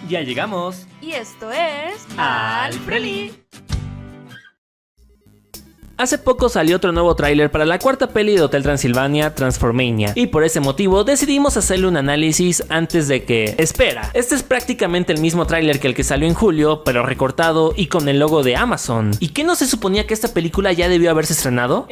Ya llegamos. Y esto es... Al Preli. Hace poco salió otro nuevo tráiler para la cuarta peli de Hotel Transilvania, Transformania, y por ese motivo decidimos hacerle un análisis antes de que... Espera, este es prácticamente el mismo tráiler que el que salió en julio, pero recortado y con el logo de Amazon. ¿Y qué no se suponía que esta película ya debió haberse estrenado?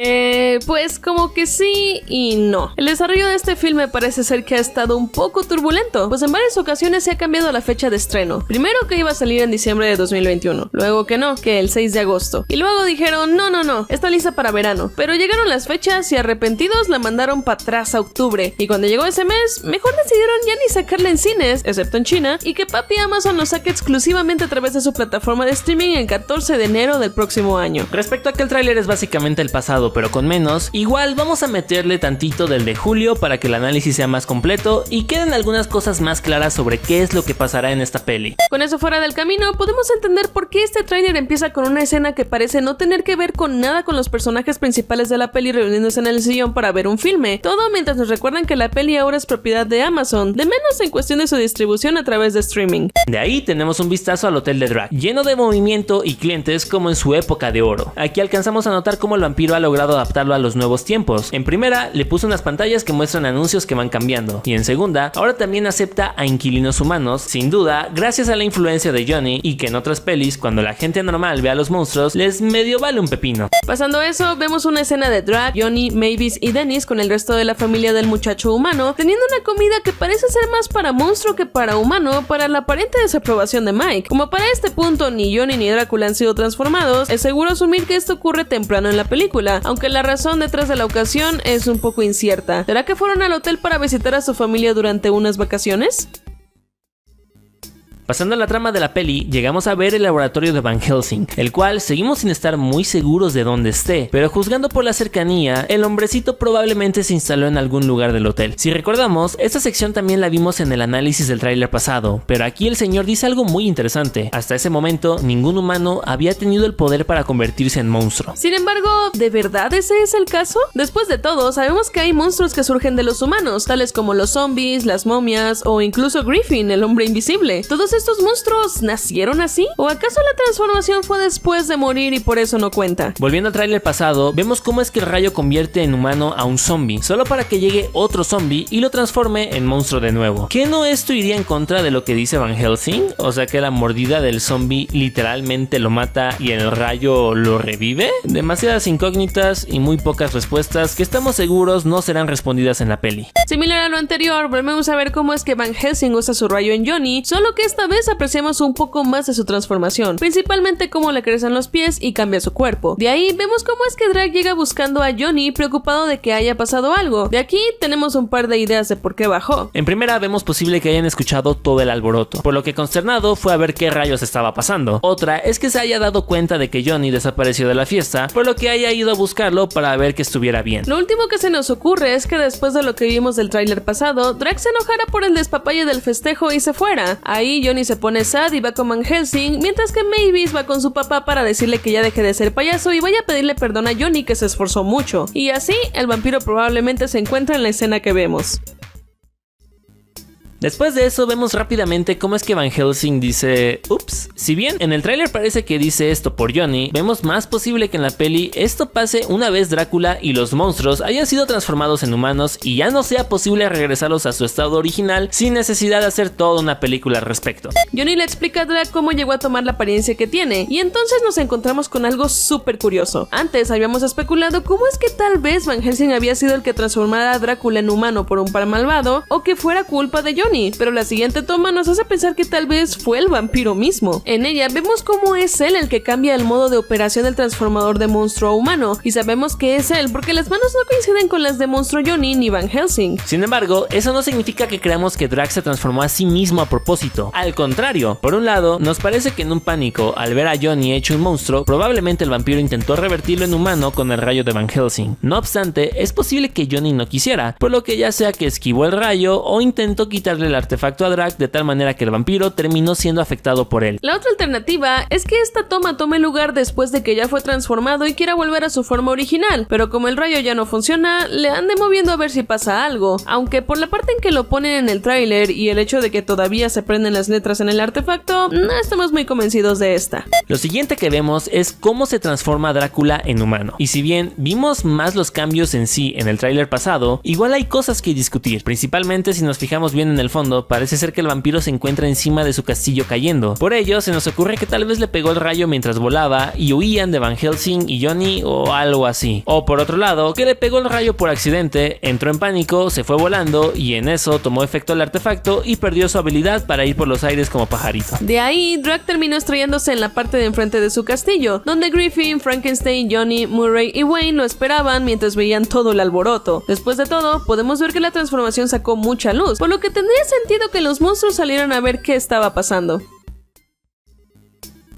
Pues como que sí y no. El desarrollo de este filme parece ser que ha estado un poco turbulento, pues en varias ocasiones se ha cambiado la fecha de estreno. Primero que iba a salir en diciembre de 2021, luego que no, que el 6 de agosto. Y luego dijeron, no, está lista para verano. Pero llegaron las fechas y arrepentidos la mandaron para atrás a octubre. Y cuando llegó ese mes, mejor decidieron ya ni sacarla en cines, excepto en China, y que papi Amazon lo saque exclusivamente a través de su plataforma de streaming el 14 de enero del próximo año. Respecto a que el tráiler es básicamente el pasado, pero con menos, igual vamos a meterle tantito del de julio para que el análisis sea más completo y queden algunas cosas más claras sobre qué es lo que pasará en esta peli. Con eso fuera del camino, podemos entender por qué este tráiler empieza con una escena que parece no tener que ver con nada con los personajes principales de la peli reuniéndose en el sillón para ver un filme. Todo mientras nos recuerdan que la peli ahora es propiedad de Amazon, de menos en cuestión de su distribución a través de streaming. De ahí tenemos un vistazo al hotel de Drag, lleno de movimiento y clientes como en su época de oro. Aquí alcanzamos a notar cómo el vampiro ha logrado adaptarlo a los nuevos tiempos. En primera, le puso unas pantallas que muestran anuncios que van cambiando. Y en segunda, ahora también acepta a inquilinos humanos, sin duda, gracias a la influencia de Johnny y que en otras pelis, cuando la gente normal ve a los monstruos, les medio vale un pepino. Pasando eso, vemos una escena de Drag, Johnny, Mavis y Dennis con el resto de la familia del muchacho humano, teniendo una comida que parece ser más para monstruo que para humano, para la aparente desaprobación de Mike. Como para este punto ni Johnny ni Drácula han sido transformados, es seguro asumir que esto ocurre temprano en la película, aunque la razón detrás de la ocasión es un poco incierta. ¿Será que fueron al hotel para visitar a su familia durante unas vacaciones? Pasando a la trama de la peli, llegamos a ver el laboratorio de Van Helsing, el cual seguimos sin estar muy seguros de dónde esté, pero juzgando por la cercanía, el hombrecito probablemente se instaló en algún lugar del hotel. Si recordamos, esta sección también la vimos en el análisis del tráiler pasado, pero aquí el señor dice algo muy interesante. Hasta ese momento, ningún humano había tenido el poder para convertirse en monstruo. Sin embargo, ¿de verdad ese es el caso? Después de todo, sabemos que hay monstruos que surgen de los humanos, tales como los zombies, las momias o incluso Griffin, el hombre invisible. Todos estos monstruos nacieron así? ¿O acaso la transformación fue después de morir y por eso no cuenta? Volviendo al tráiler pasado, vemos cómo es que el rayo convierte en humano a un zombie, solo para que llegue otro zombie y lo transforme en monstruo de nuevo. ¿Qué no esto iría en contra de lo que dice Van Helsing? O sea que la mordida del zombie literalmente lo mata y el rayo lo revive. Demasiadas incógnitas y muy pocas respuestas que estamos seguros no serán respondidas en la peli. Similar a lo anterior, volvemos a ver cómo es que Van Helsing usa su rayo en Johnny, solo que esta vez apreciamos un poco más de su transformación, principalmente cómo le crecen los pies y cambia su cuerpo. De ahí vemos cómo es que Drag llega buscando a Johnny preocupado de que haya pasado algo. De aquí tenemos un par de ideas de por qué bajó. En primera vemos posible que hayan escuchado todo el alboroto, por lo que consternado fue a ver qué rayos estaba pasando. Otra es que se haya dado cuenta de que Johnny desapareció de la fiesta, por lo que haya ido a buscarlo para ver que estuviera bien. Lo último que se nos ocurre es que después de lo que vimos del tráiler pasado, Drag se enojara por el despapalle del festejo y se fuera. Ahí Johnny se pone sad y va con Van Helsing, mientras que Mavis va con su papá para decirle que ya deje de ser payaso y vaya a pedirle perdón a Johnny, que se esforzó mucho. Y así, el vampiro probablemente se encuentra en la escena que vemos. Después de eso vemos rápidamente cómo es que Van Helsing dice ups. Si bien en el tráiler parece que dice esto por Johnny, vemos más posible que en la peli esto pase una vez Drácula y los monstruos hayan sido transformados en humanos y ya no sea posible regresarlos a su estado original sin necesidad de hacer toda una película al respecto. Johnny le explica a Drag cómo llegó a tomar la apariencia que tiene y entonces nos encontramos con algo súper curioso. Antes habíamos especulado cómo es que tal vez Van Helsing había sido el que transformara a Drácula en humano por un par malvado o que fuera culpa de Johnny. Pero la siguiente toma nos hace pensar que tal vez fue el vampiro mismo. En ella vemos cómo es él el que cambia el modo de operación del transformador de monstruo a humano, y sabemos que es él porque las manos no coinciden con las de monstruo Johnny ni Van Helsing. Sin embargo, eso no significa que creamos que Drag se transformó a sí mismo a propósito. Al contrario, por un lado, nos parece que en un pánico al ver a Johnny hecho un monstruo, probablemente el vampiro intentó revertirlo en humano con el rayo de Van Helsing. No obstante, es posible que Johnny no quisiera, por lo que ya sea que esquivó el rayo o intentó quitarle quitarle el artefacto a Drac de tal manera que el vampiro terminó siendo afectado por él. La otra alternativa es que esta toma tome lugar después de que ya fue transformado y quiera volver a su forma original, pero como el rayo ya no funciona, le ande moviendo a ver si pasa algo, aunque por la parte en que lo ponen en el tráiler y el hecho de que todavía se prenden las letras en el artefacto, no estamos muy convencidos de esta. Lo siguiente que vemos es cómo se transforma Drácula en humano, y si bien vimos más los cambios en sí en el tráiler pasado, igual hay cosas que discutir, principalmente si nos fijamos bien en el fondo, parece ser que el vampiro se encuentra encima de su castillo cayendo. Por ello, se nos ocurre que tal vez le pegó el rayo mientras volaba y huían de Van Helsing y Johnny o algo así. O por otro lado, que le pegó el rayo por accidente, entró en pánico, se fue volando y en eso tomó efecto el artefacto y perdió su habilidad para ir por los aires como pajarito. De ahí, Drac terminó estrellándose en la parte de enfrente de su castillo, donde Griffin, Frankenstein, Johnny, Murray y Wayne lo esperaban mientras veían todo el alboroto. Después de todo, podemos ver que la transformación sacó mucha luz, por lo que tendría sentido que los monstruos salieran a ver qué estaba pasando.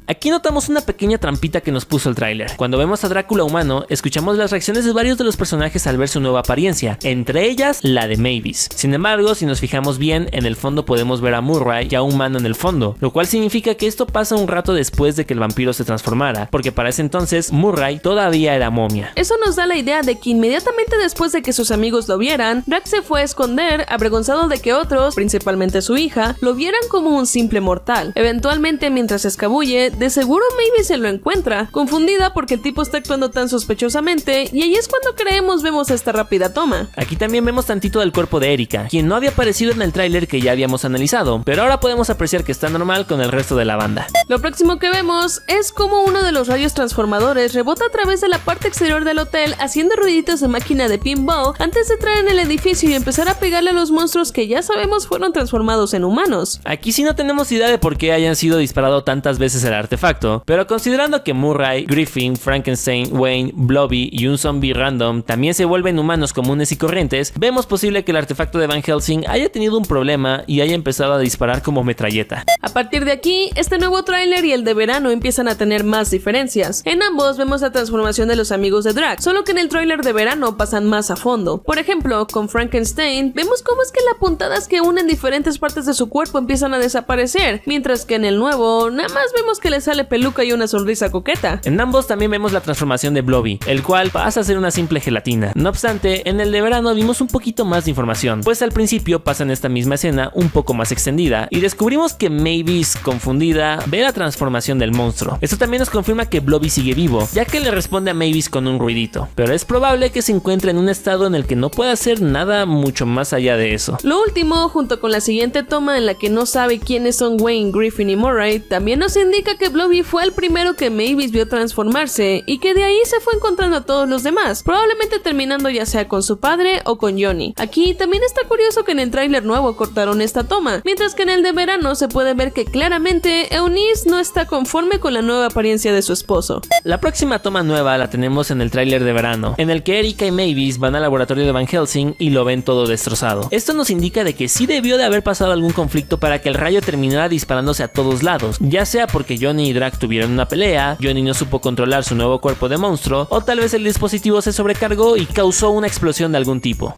Aquí notamos una pequeña trampita que nos puso el tráiler. Cuando vemos a Drácula humano, escuchamos las reacciones de varios de los personajes al ver su nueva apariencia, entre ellas la de Mavis. Sin embargo, si nos fijamos bien, en el fondo podemos ver a Murray ya humano en el fondo, lo cual significa que esto pasa un rato después de que el vampiro se transformara, porque para ese entonces Murray todavía era momia. Eso nos da la idea de que inmediatamente después de que sus amigos lo vieran, Drac se fue a esconder, avergonzado de que otros, principalmente su hija, lo vieran como un simple mortal. Eventualmente, mientras se escabulle, de seguro Mavis se lo encuentra, confundida porque el tipo está actuando tan sospechosamente, y ahí es cuando vemos esta rápida toma. Aquí también vemos tantito del cuerpo de Erika, quien no había aparecido en el tráiler que ya habíamos analizado, pero ahora podemos apreciar que está normal con el resto de la banda. Lo próximo que vemos es como uno de los rayos transformadores rebota a través de la parte exterior del hotel haciendo ruiditos de máquina de pinball antes de entrar en el edificio y empezar a pegarle a los monstruos que ya sabemos fueron transformados en humanos. Aquí sí no tenemos idea de por qué hayan sido disparado tantas veces el artefacto, pero considerando que Murray, Griffin, Frankenstein, Wayne, Blobby y un zombie random también se vuelven humanos comunes y corrientes, vemos posible que el artefacto de Van Helsing haya tenido un problema y haya empezado a disparar como metralleta. A partir de aquí, este nuevo tráiler y el de verano empiezan a tener más diferencias. En ambos vemos la transformación de los amigos de Drac, solo que en el tráiler de verano pasan más a fondo. Por ejemplo, con Frankenstein, vemos cómo es que las puntadas que unen diferentes partes de su cuerpo empiezan a desaparecer, mientras que en el nuevo, nada más vemos que le sale peluca y una sonrisa coqueta. En ambos también vemos la transformación de Blobby, el cual pasa a ser una simple gelatina. No obstante, en el de verano vimos un poquito más de información, pues al principio pasa en esta misma escena un poco más extendida y descubrimos que Mavis, confundida, ve la transformación del monstruo. Esto también nos confirma que Blobby sigue vivo, ya que le responde a Mavis con un ruidito, pero es probable que se encuentre en un estado en el que no pueda hacer nada mucho más allá de eso. Lo último, junto con la siguiente toma en la que no sabe quiénes son Wayne, Griffin y Murray, también nos indica que Blobby fue el primero que Mavis vio transformarse y que de ahí se fue encontrando a todos los demás, probablemente terminando ya sea con su padre o con Johnny. Aquí también está curioso que en el tráiler nuevo cortaron esta toma, mientras que en el de verano se puede ver que claramente Eunice no está conforme con la nueva apariencia de su esposo. La próxima toma nueva la tenemos en el tráiler de verano, en el que Erika y Mavis van al laboratorio de Van Helsing y lo ven todo destrozado. Esto nos indica de que sí debió de haber pasado algún conflicto para que el rayo terminara disparándose a todos lados, ya sea porque Johnny y Drac tuvieron una pelea, Johnny no supo controlar su nuevo cuerpo de monstruo, o tal vez el dispositivo se sobrecargó y causó una explosión de algún tipo.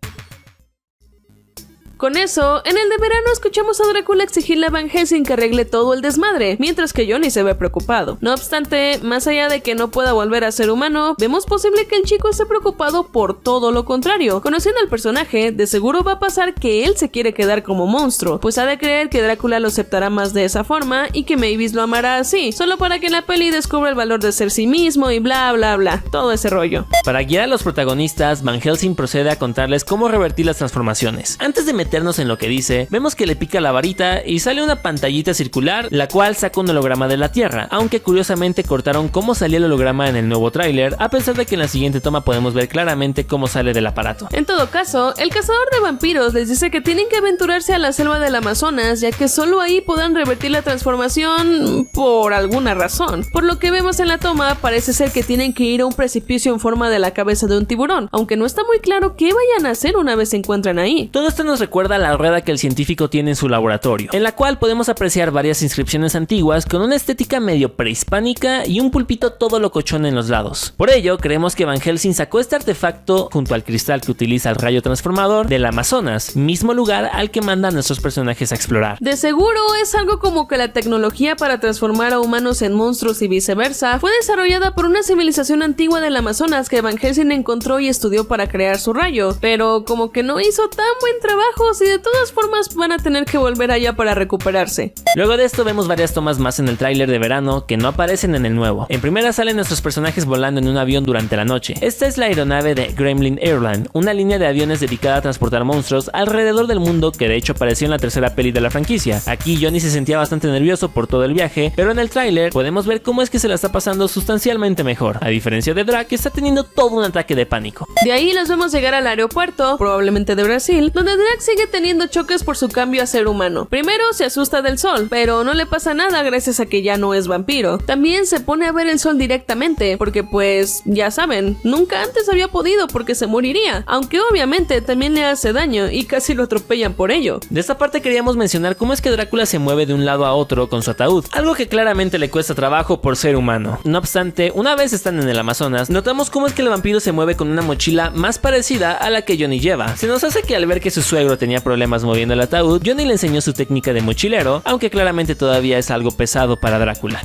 Con eso, en el de verano escuchamos a Drácula exigirle a Van Helsing que arregle todo el desmadre, mientras que Johnny se ve preocupado. No obstante, más allá de que no pueda volver a ser humano, vemos posible que el chico esté preocupado por todo lo contrario. Conociendo al personaje, de seguro va a pasar que él se quiere quedar como monstruo, pues ha de creer que Drácula lo aceptará más de esa forma y que Mavis lo amará así, solo para que en la peli descubra el valor de ser sí mismo y bla bla bla, todo ese rollo. Para guiar a los protagonistas, Van Helsing procede a contarles cómo revertir las transformaciones. Antes de meternos en lo que dice, vemos que le pica la varita y sale una pantallita circular, la cual saca un holograma de la Tierra, aunque curiosamente cortaron cómo salía el holograma en el nuevo tráiler, a pesar de que en la siguiente toma podemos ver claramente cómo sale del aparato. En todo caso, el cazador de vampiros les dice que tienen que aventurarse a la selva del Amazonas, ya que solo ahí podrán revertir la transformación por alguna razón. Por lo que vemos en la toma, parece ser que tienen que ir a un precipicio en forma de la cabeza de un tiburón, aunque no está muy claro qué vayan a hacer una vez se encuentran ahí. Todo esto nos recuerda recuerda a la rueda que el científico tiene en su laboratorio, en la cual podemos apreciar varias inscripciones antiguas con una estética medio prehispánica y un pulpito todo locochón en los lados. Por ello, creemos que Van Helsing sacó este artefacto junto al cristal que utiliza el rayo transformador del Amazonas, mismo lugar al que mandan a nuestros personajes a explorar. De seguro es algo como que la tecnología para transformar a humanos en monstruos y viceversa fue desarrollada por una civilización antigua del Amazonas que Van Helsing encontró y estudió para crear su rayo, pero como que no hizo tan buen trabajo, si de todas formas van a tener que volver allá para recuperarse. Luego de esto vemos varias tomas más en el tráiler de verano que no aparecen en el nuevo. En primera salen nuestros personajes volando en un avión durante la noche. Esta es la aeronave de Gremlin Airline, una línea de aviones dedicada a transportar monstruos alrededor del mundo que de hecho apareció en la tercera peli de la franquicia. Aquí Johnny se sentía bastante nervioso por todo el viaje, pero en el tráiler podemos ver cómo es que se la está pasando sustancialmente mejor, a diferencia de Drac, que está teniendo todo un ataque de pánico. De ahí los vemos llegar al aeropuerto, probablemente de Brasil, donde Drac sigue teniendo choques por su cambio a ser humano. Primero se asusta del sol, pero no le pasa nada gracias a que ya no es vampiro. También se pone a ver el sol directamente, porque pues, ya saben, nunca antes había podido porque se moriría, aunque obviamente también le hace daño y casi lo atropellan por ello. De esta parte queríamos mencionar cómo es que Drácula se mueve de un lado a otro con su ataúd, algo que claramente le cuesta trabajo por ser humano. No obstante, una vez están en el Amazonas, notamos cómo es que el vampiro se mueve con una mochila más parecida a la que Johnny lleva. Se nos hace que al ver que su suegro tenía problemas moviendo el ataúd, Johnny le enseñó su técnica de mochilero, aunque claramente todavía es algo pesado para Drácula.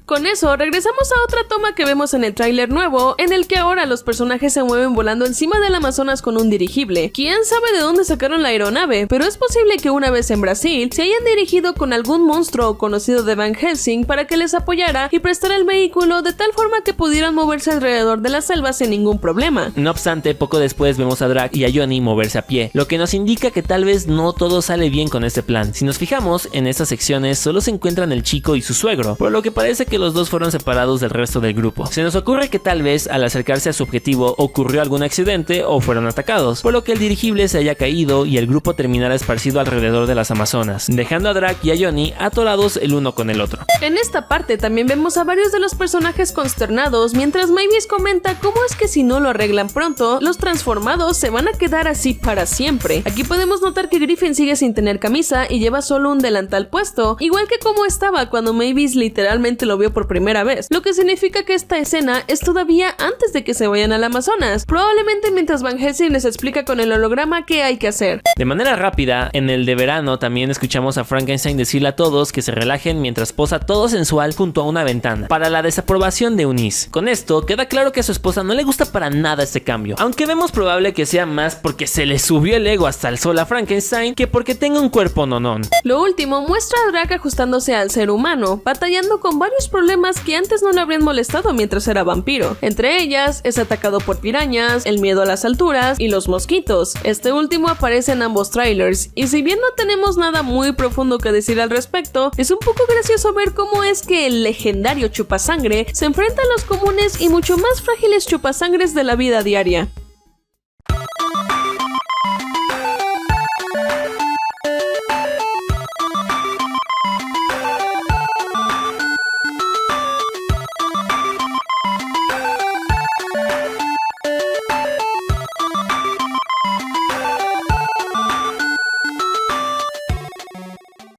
Con eso, regresamos a otra toma que vemos en el tráiler nuevo, en el que ahora los personajes se mueven volando encima del Amazonas con un dirigible. ¿Quién sabe de dónde sacaron la aeronave? Pero es posible que una vez en Brasil se hayan dirigido con algún monstruo conocido de Van Helsing para que les apoyara y prestara el vehículo de tal forma que pudieran moverse alrededor de la selva sin ningún problema. No obstante, poco después vemos a Drac y a Johnny moverse a pie, lo que nos indica que tal vez no todo sale bien con este plan. Si nos fijamos, en estas secciones solo se encuentran el chico y su suegro, por lo que parece que los dos fueron separados del resto del grupo. Se nos ocurre que tal vez al acercarse a su objetivo ocurrió algún accidente o fueron atacados, por lo que el dirigible se haya caído y el grupo terminara esparcido alrededor de las Amazonas, dejando a Drac y a Johnny atorados el uno con el otro. En esta parte también vemos a varios de los personajes consternados mientras Mavis comenta cómo es que si no lo arreglan pronto, los transformados se van a quedar así para siempre. Aquí podemos notar que Griffin sigue sin tener camisa y lleva solo un delantal puesto, igual que como estaba cuando Mavis literalmente lo vio por primera vez, lo que significa que esta escena es todavía antes de que se vayan al Amazonas, probablemente mientras Van Helsing les explica con el holograma qué hay que hacer. De manera rápida, en el de verano también escuchamos a Frankenstein decirle a todos que se relajen mientras posa todo sensual junto a una ventana, para la desaprobación de Eunice. Con esto, queda claro que a su esposa no le gusta para nada este cambio, aunque vemos probable que sea más porque se le subió el ego hasta el sol a Frankenstein que porque tenga un cuerpo nonón. Lo último muestra a Drac ajustándose al ser humano, batallando con varios problemas que antes no le habrían molestado mientras era vampiro. Entre ellas, es atacado por pirañas, el miedo a las alturas y los mosquitos. Este último aparece en ambos trailers, y si bien no tenemos nada muy profundo que decir al respecto, es un poco gracioso ver cómo es que el legendario chupasangre se enfrenta a los comunes y mucho más frágiles chupasangres de la vida diaria.